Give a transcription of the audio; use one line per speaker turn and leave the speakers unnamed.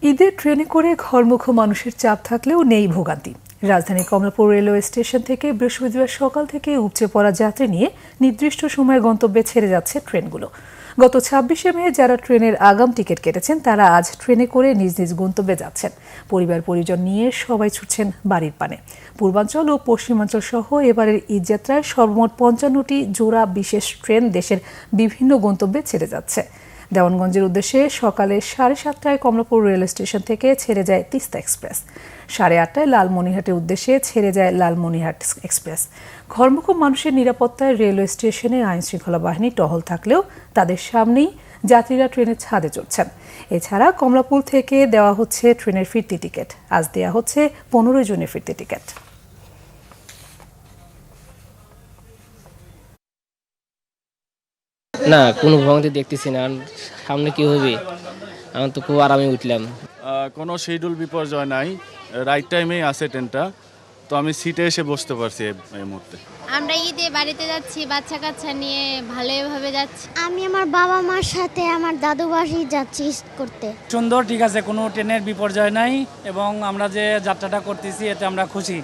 ঈদে ট্রেনে করে ঘরমুখো মানুষের চাপ থাকলেও নেই ভোগান্তি। রাজধানীর কমলাপুর রেলওয়ে স্টেশন থেকে বৃহস্পতিবার সকাল থেকে উপচে পড়া যাত্রী নিয়ে নির্দিষ্ট সময়ের গন্তব্যে ছেড়ে যাচ্ছে ট্রেনগুলো। গত ২৬শে মে যারা ট্রেনের আগাম টিকিট কেটেছেন তারা আজ ট্রেনে করে নিজ নিজ গন্তব্যে যাচ্ছেন। পরিবার পরিজন নিয়ে সবাই ছুটছেন বাড়ির পানে। পূর্বাঞ্চল ও পশ্চিমাঞ্চল সহ এবারের ঈদযাত্রায় সর্বমোট ৫৫টি জোড়া বিশেষ ট্রেন দেশের বিভিন্ন গন্তব্যে ছেড়ে যাচ্ছে। দেওয়ানগঞ্জের উদ্দেশ্যে সকালে ৭:৩০টায় কমলাপুর রেল স্টেশন থেকে ছেড়ে যায় তিস্তা এক্সপ্রেস। ৮:৩০টায় লালমনিরহাটের উদ্দেশ্যে ছেড়ে যায় লালমনিরহাট এক্সপ্রেস। ঘরমুখো মানুষের নিরাপত্তায় রেলওয়ে স্টেশনে আইনশৃঙ্খলা বাহিনী টহল থাকলেও তাদের সামনেই যাত্রীরা ট্রেনের ছাদে চড়ছেন। এছাড়া কমলাপুর থেকে দেওয়া হচ্ছে ট্রেনের ফিরতি টিকিট। আজ দেওয়া হচ্ছে ১৫ জনের ফিরতি টিকিট।
না, কোনো ভ্রমণে দেখতেছি না। সামনে কি হবে, আমি তো খুব আরামে উঠলাম।
কোনো শিডিউল বিপর্যয় নাই, রাইট টাইমেই আছে ট্রেনটা, তো আমি সিটে এসে বসতে পারছি এই মুহূর্তে।
আমরা ঈদে বাড়িতে যাচ্ছি, বাচ্চা কাচ্চা নিয়ে ভালোভাবে যাচ্ছি।
আমি আমার বাবা মার সাথে আমার দাদু বাড়ি যাচ্ছি ঈদ করতে।
সুন্দর, ঠিক আছে, কোনো ট্রেনের বিপর্যয় নাই এবং আমরা যে যাত্রাটা করতেছি এতে আমরা খুশি।